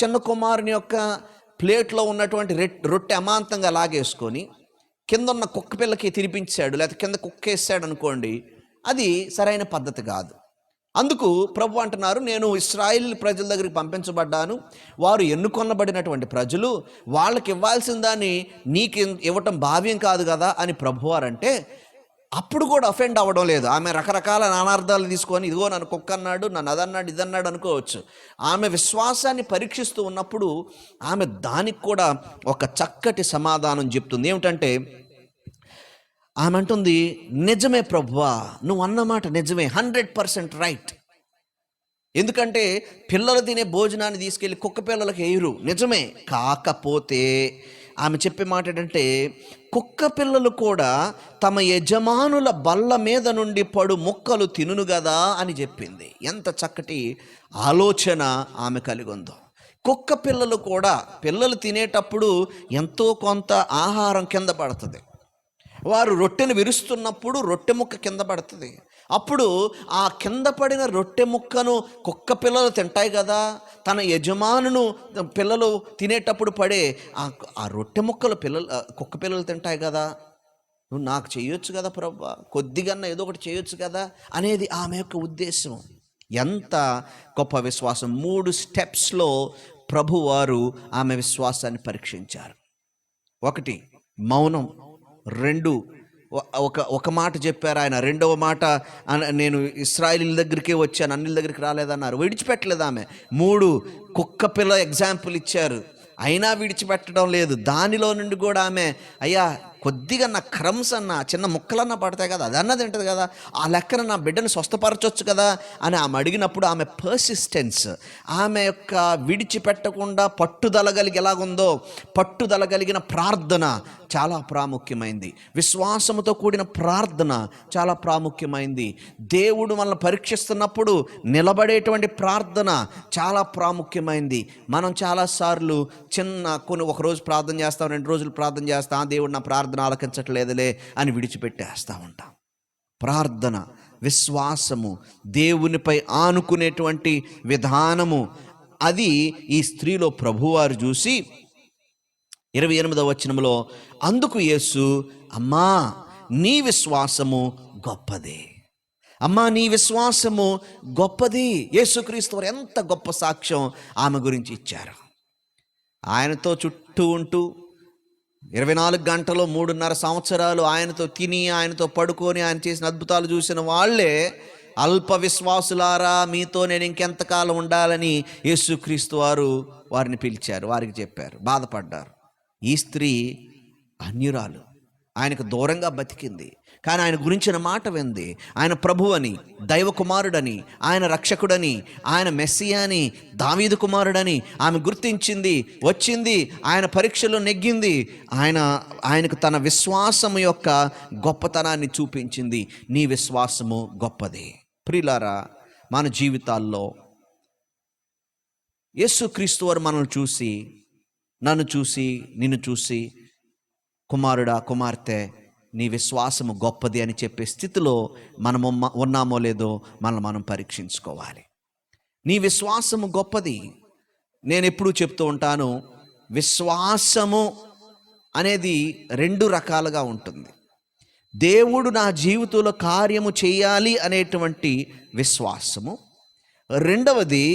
చిన్న కుమారుని యొక్క ప్లేట్లో ఉన్నటువంటి రొట్టె అమాంతంగా లాగేసుకొని కింద ఉన్న కుక్క పిల్లకి తినిపించాడు, లేకపోతే కింద కుక్క వేసాడు అనుకోండి. అది సరైన పద్ధతి కాదు. అందుకు ప్రభు అంటున్నారు, నేను ఇశ్రాయేల్ ప్రజల దగ్గరికి పంపించబడ్డాను, వారు ఎన్నుకొనబడినటువంటి ప్రజలు, వాళ్ళకి ఇవ్వాల్సిన దాన్ని నీకు ఇవ్వటం భావ్యం కాదు కదా అని ప్రభువారంటే అప్పుడు కూడా అఫెండ్ అవ్వడం లేదు. ఆమె రకరకాల నానార్థాలు తీసుకొని ఇదిగో నన్ను కుక్క అన్నాడు, నన్ను అదన్నాడు, ఇదన్నాడు అనుకోవచ్చు. ఆమె విశ్వాసాన్ని పరీక్షిస్తూ ఉన్నప్పుడు ఆమె దానికి కూడా ఒక చక్కటి సమాధానం చెప్తుంది. ఏమిటంటే ఆమె అంటుంది, నిజమే ప్రభువా, నువ్వు అన్నమాట నిజమే, 100% రైట్. ఎందుకంటే పిల్లలు తినే భోజనాన్ని తీసుకెళ్ళి కుక్క పిల్లలకి వేయరు, నిజమే. కాకపోతే ఆమె చెప్పే మాట ఏంటంటే కుక్క పిల్లలు కూడా తమ యజమానుల బల్ల మీద నుండి పడు ముక్కలు తినును కదా అని చెప్పింది. ఎంత చక్కటి ఆలోచన ఆమె కలిగి ఉందో. కుక్క పిల్లలు కూడా పిల్లలు తినేటప్పుడు ఎంతో కొంత ఆహారం కింద పడుతుంది. వారు రొట్టెను విరుస్తున్నప్పుడు రొట్టె ముక్క కింద పడుతుంది. అప్పుడు ఆ కింద పడిన రొట్టె ముక్కను కుక్క పిల్లలు తింటాయి కదా, తన యజమానును పిల్లలు తినేటప్పుడు పడే ఆ రొట్టె ముక్కలు కుక్క పిల్లలు తింటాయి కదా, నువ్వు నాకు చేయొచ్చు కదా ప్రభా, కొద్దిగా ఏదో ఒకటి చేయొచ్చు కదా అనేది ఆమె యొక్క ఉద్దేశం. ఎంత గొప్ప విశ్వాసం! 3 స్టెప్స్లో ప్రభువారు ఆమె విశ్వాసాన్ని పరీక్షించారు. 1 మౌనం, 2 ఒక మాట చెప్పారు ఆయన, రెండవ మాట నేను ఇశ్రాయేలీల దగ్గరికే వచ్చాను, అన్నిల దగ్గరికి రాలేదన్నారు, విడిచిపెట్టలేదు ఆమె. 3 కుక్క పిల్ల ఎగ్జాంపుల్ ఇచ్చారు, అయినా విడిచిపెట్టడం లేదు. దానిలో నుండి కూడా ఆమె అయ్యా కొద్దిగా నా క్రమ్స్ అన్న చిన్న ముక్కలన్నా పడతాయి కదా, అది అన్నది ఉంటుంది కదా, ఆ లెక్కన నా బిడ్డను స్వస్థపరచవచ్చు కదా అని ఆమె అడిగినప్పుడు ఆమె పర్సిస్టెన్స్, ఆమె యొక్క విడిచిపెట్టకుండా పట్టుదల కలిగి ఎలాగుందో పట్టుదల కలిగిన ప్రార్థన చాలా ప్రాముఖ్యమైంది. విశ్వాసముతో కూడిన ప్రార్థన చాలా ప్రాముఖ్యమైంది. దేవుడు మనల్ని పరీక్షిస్తున్నప్పుడు నిలబడేటువంటి ప్రార్థన చాలా ప్రాముఖ్యమైంది. మనం చాలాసార్లు ఒక రోజు ప్రార్థన చేస్తాం, 2 రోజులు ప్రార్థన చేస్తాం, దేవుడు నా ప్రార్థన ఆలకించట్లేదులే అని విడిచిపెట్టేస్తూ ఉంటాం. ప్రార్థన, విశ్వాసము, దేవునిపై ఆనుకునేటువంటి విధానము, అది ఈ స్త్రీలో ప్రభువారు చూసి 28వ వచనంలో అందుకు యేసు, అమ్మా నీ విశ్వాసము గొప్పది, అమ్మా నీ విశ్వాసము గొప్పది. యేసుక్రీస్తు వారు ఎంత గొప్ప సాక్ష్యం ఆమె గురించి ఇచ్చారు. ఆయనతో చుట్టూ ఉంటూ 24 గంటలు 3.5 సంవత్సరాలు ఆయనతో తిని, ఆయనతో పడుకొని, ఆయన చేసిన అద్భుతాలు చూసిన వాళ్ళే అల్ప విశ్వాసులారా మీతో నేను ఇంకెంతకాలం ఉండాలని యేసుక్రీస్తు వారు వారిని పిలిచారు, వారికి చెప్పారు, బాధపడ్డారు. ఈ స్త్రీ అన్యురాలు, ఆయనకు దూరంగా బతికింది, కానీ ఆయన గురించిన మాట వింది. ఆయన ప్రభువని, దైవ కుమారుడని, ఆయన రక్షకుడని, ఆయన మెస్సియాని, దావీదు కుమారుడని ఆమె గుర్తించింది, వచ్చింది, ఆయన పరీక్షలో నెగ్గింది. ఆయనకు తన విశ్వాసము యొక్క గొప్పతనాన్ని చూపించింది. నీ విశ్వాసము గొప్పది. ప్రియులారా, మన జీవితాల్లో యేసుక్రీస్తు వారు మనల్ని చూసి, నన్ను చూసి, నిన్ను చూసి, కుమారుడా కుమార్తె నీ విశ్వాసము గొప్పది అని చెప్పే స్థితిలో మనము ఉన్నామో లేదో మనం పరీక్షించుకోవాలి. నీ విశ్వాసము గొప్పది. నేను ఎప్పుడూ చెప్తూ ఉంటాను, విశ్వాసము అనేది 2 రకాలుగా ఉంటుంది. దేవుడు నా జీవితంలో కార్యము చేయాలి అనేటువంటి విశ్వాసము, రెండవది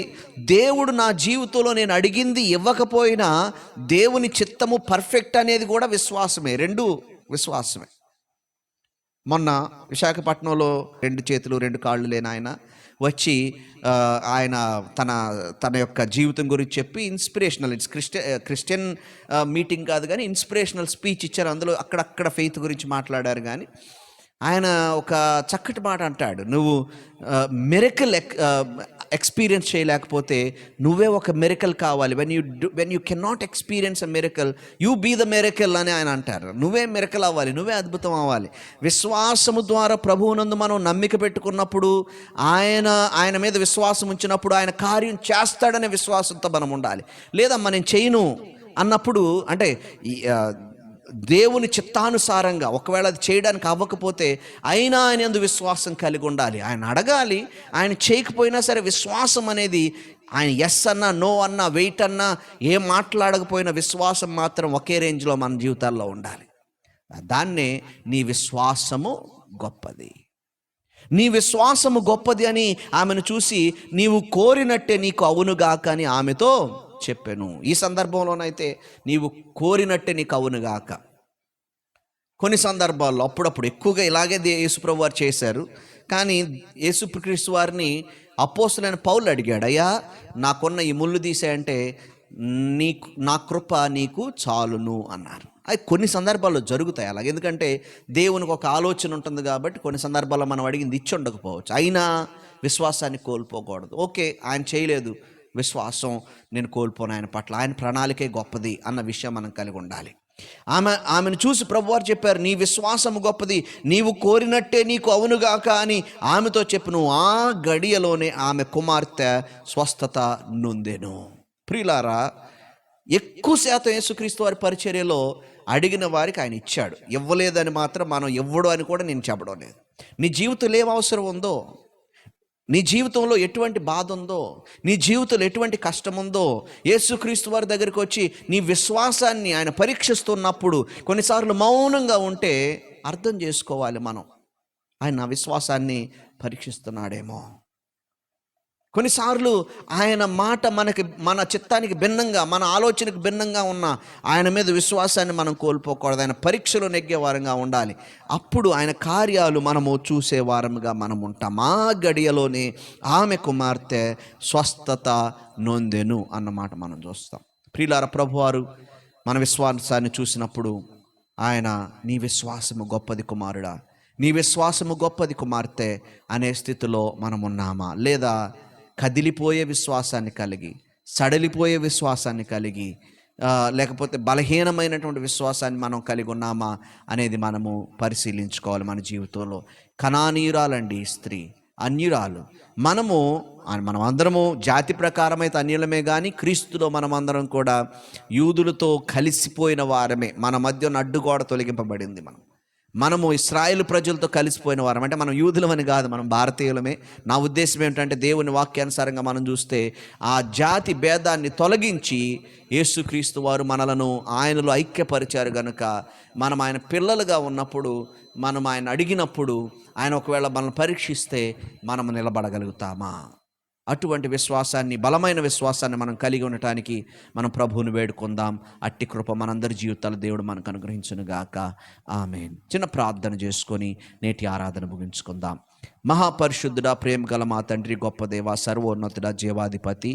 దేవుడు నా జీవితంలో నేను అడిగింది ఇవ్వకపోయినా దేవుని చిత్తము పర్ఫెక్ట్ అనేది కూడా విశ్వాసమే. 2 విశ్వాసమే. మొన్న విశాఖపట్నంలో 2 చేతులు 2 కాళ్ళు లేని ఆయన వచ్చి ఆయన తన తన యొక్క జీవితం గురించి చెప్పి ఇన్స్పిరేషనల్, ఇట్స్ క్రిస్టియన్ మీటింగ్ కాదు కానీ ఇన్స్పిరేషనల్ స్పీచ్ ఇచ్చారు. అందులో అక్కడక్కడ ఫెయిత్ గురించి మాట్లాడారు. కానీ ఆయన ఒక చక్కటి మాట అంటాడు, నువ్వు మిరకల్ ఎక్స్పీరియన్స్ చేయలేకపోతే నువ్వే ఒక మిరకల్ కావాలి. When you can not experience a miracle, you be the miracle అని ఆయన అంటారు. నువ్వే మిరకల్ అవ్వాలి, నువ్వే అద్భుతం అవ్వాలి. విశ్వాసము ద్వారా ప్రభువునందు మనం నమ్మిక పెట్టుకున్నప్పుడు, ఆయన మీద విశ్వాసం ఉంచినప్పుడు ఆయన కార్యం చేస్తాడనే విశ్వాసంతో మనం ఉండాలి. లేదా మనం చేయను అన్నప్పుడు, అంటే దేవుని చిత్తానుసారంగా ఒకవేళ అది చేయడానికి అవ్వకపోతే అయినా ఆయన యందు విశ్వాసం కలిగి ఉండాలి. ఆయన అడగాలి, ఆయన చేయకపోయినా సరే విశ్వాసం అనేది ఆయన ఎస్ అన్నా నో అన్నా వెయిట్ అన్నా ఏం మాట్లాడకపోయినా విశ్వాసం మాత్రం ఒకే రేంజ్లో మన జీవితాల్లో ఉండాలి. దాన్నే నీ విశ్వాసము గొప్పది, నీ విశ్వాసము గొప్పది అని ఆమెను చూసి నీవు కోరినట్టే నీకు అవునుగాక అని ఆమెతో చెప్పాను. ఈ సందర్భంలోనైతే నీవు కోరినట్టే నీకు అవునుగాక. కొన్ని సందర్భాల్లో అప్పుడప్పుడు ఎక్కువగా ఇలాగే యేసుప్రభు వారు చేశారు. కానీ యేసుక్రీస్తు వారిని అపోస్తలుడైన పౌలు అడిగాడు, అయ్యా నాకున్న ఈ ముళ్ళు తీసేయంటే నా కృప నీకు చాలును అన్నారు. అది కొన్ని సందర్భాల్లో జరుగుతాయి అలాగే, ఎందుకంటే దేవునికి ఒక ఆలోచన ఉంటుంది కాబట్టి కొన్ని సందర్భాల్లో మనం అడిగింది ఇచ్చి ఉండకపోవచ్చు. అయినా విశ్వాసాన్ని కోల్పోకూడదు. ఓకే, ఆయన చేయలేదు, విశ్వాసం నేను కోల్పోను ఆయన పట్ల, ఆయన ప్రణాళికే గొప్పది అన్న విషయం మనం కలిగి ఉండాలి. ఆమెను చూసి ప్రభువారు చెప్పారు, నీ విశ్వాసము గొప్పది, నీవు కోరినట్టే నీకు అవునుగాక అని ఆమెతో చెప్పును. ఆ గడియలోనే ఆమె కుమార్తె స్వస్థత నొందెను. ప్రియులారా, ఎక్కువ శాతం యేసుక్రీస్తు వారి పరిచర్యలో అడిగిన వారికి ఆయన ఇచ్చాడు. ఇవ్వలేదని మాత్రం మనం ఇవ్వడు అని కూడా నేను చెప్పడం లేదు. నీ జీవితంలో ఏం అవసరం ఉందో, నీ జీవితంలో ఎటువంటి బాధ ఉందో, నీ జీవితంలో ఎటువంటి కష్టం ఉందో యేసుక్రీస్తు వారి దగ్గరికి వచ్చి నీ విశ్వాసాన్ని ఆయన పరీక్షిస్తున్నప్పుడు కొన్నిసార్లు మౌనంగా ఉంటే అర్థం చేసుకోవాలి మనం, ఆయన నా విశ్వాసాన్ని పరీక్షిస్తున్నాడేమో. కొన్నిసార్లు ఆయన మాట మన చిత్తానికి భిన్నంగా, మన ఆలోచనకు భిన్నంగా ఉన్న ఆయన మీద విశ్వాసాన్ని మనం కోల్పోకూడదు. ఆయన పరీక్షలో నెగ్గే వారంగా ఉండాలి. అప్పుడు ఆయన కార్యాలు మనము చూసే వారముగా మనం ఉంటాం. ఆ గడియలోనే ఆమె కుమార్తె స్వస్థత నొందెను అన్నమాట మనం చూస్తాం. ప్రియులారా, ప్రభువారు మన విశ్వాసాన్ని చూసినప్పుడు ఆయన నీ విశ్వాసము గొప్పది కుమారుడా, నీ విశ్వాసము గొప్పది కుమార్తె అనే స్థితిలో మనం ఉన్నామా, లేదా కదిలిపోయే విశ్వాసాన్ని కలిగి, సడలిపోయే విశ్వాసాన్ని కలిగి, లేకపోతే బలహీనమైనటువంటి విశ్వాసాన్ని మనం కలిగి ఉన్నామా అనేది మనము పరిశీలించుకోవాలి మన జీవితంలో. కనానీయురాలండి ఈ స్త్రీ, అన్యురాలు. మనం అందరము జాతి ప్రకారం అయితే అన్యులమే, కానీ క్రీస్తులో మనమందరం కూడా యూదులతో కలిసిపోయిన వారమే. మన మధ్య అడ్డుగోడ తొలగింపబడింది. మనము ఇశ్రాయేలు ప్రజలతో కలిసిపోయిన వారం. అంటే మనం యూదులమని కాదు, మనం భారతీయులమే. నా ఉద్దేశం ఏమిటంటే దేవుని వాక్యానుసారంగా మనం చూస్తే ఆ జాతి భేదాన్ని తొలగించి యేసుక్రీస్తు వారు మనలను ఆయనలో ఐక్యపరిచారు గనుక మనం ఆయన పిల్లలుగా ఉన్నప్పుడు, మనం ఆయన అడిగినప్పుడు, ఆయన ఒకవేళ మనల్ని పరీక్షిస్తే మనము నిలబడగలుగుతామా? అటువంటి విశ్వాసాన్ని, బలమైన విశ్వాసాన్ని మనం కలిగి ఉండటానికి మనం ప్రభువుని వేడుకుందాం. అట్టి కృప మనందరి జీవితాలు దేవుడు మనకు అనుగ్రహించునుగాక. ఆమేన్. చిన్న ప్రార్థన చేసుకొని నేటి ఆరాధన ముగించుకుందాం. మహాపరిశుద్ధుడా, ప్రేమ గల మా తండ్రి, గొప్ప దేవ, సర్వోన్నతుడా, జీవాధిపతి,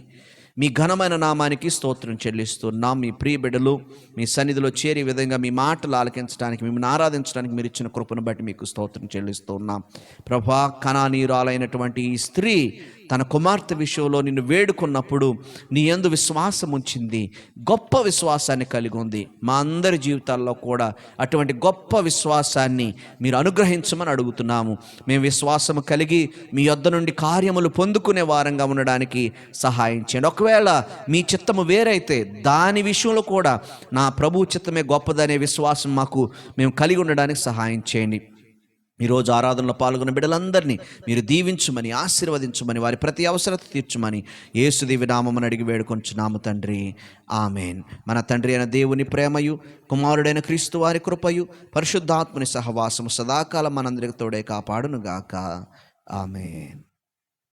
మీ ఘనమైన నామానికి స్తోత్రం చెల్లిస్తున్నాం. మీ ప్రియ బిడ్డలు మీ సన్నిధిలో చేరే విధంగా మీ మాటలు ఆలకించడానికి, మిమ్మల్ని ఆరాధించడానికి మీరు ఇచ్చిన కృపను బట్టి మీకు స్తోత్రం చెల్లిస్తున్నాం. ప్రభా, కనానీయురాలైనటువంటి ఈ స్త్రీ తన కుమార్తె విషయంలో నిన్ను వేడుకున్నప్పుడు నీ యందు విశ్వాసం ఉంచింది, గొప్ప విశ్వాసాన్ని కలిగి ఉంది. మా అందరి జీవితాల్లో కూడా అటువంటి గొప్ప విశ్వాసాన్ని మీరు అనుగ్రహించమని అడుగుతున్నాము. మేము విశ్వాసము కలిగి మీ యొద్ద నుండి కార్యములు పొందుకునే వారంగా ఉండడానికి సహాయం చేయండి. ఒకవేళ మీ చిత్తము వేరైతే దాని విషయంలో కూడా నా ప్రభు చిత్తమే గొప్పదనే విశ్వాసం మేము కలిగి ఉండడానికి సహాయం చేయండి. ఈరోజు ఆరాధనలో పాల్గొన్న బిడ్డలందరినీ మీరు దీవించుమని, ఆశీర్వదించుమని, వారి ప్రతి అవసరత తీర్చుమని యేసు దివ్య నామమున అడిగి వేడుకొంచున్నాము తండ్రి. ఆమెన్. మన తండ్రి అయిన దేవుని ప్రేమయు, కుమారుడైన క్రీస్తు వారి కృపయు, పరిశుద్ధాత్మని సహవాసము సదాకాలం మనందరికి తోడే కాపాడునుగాక. ఆమెన్.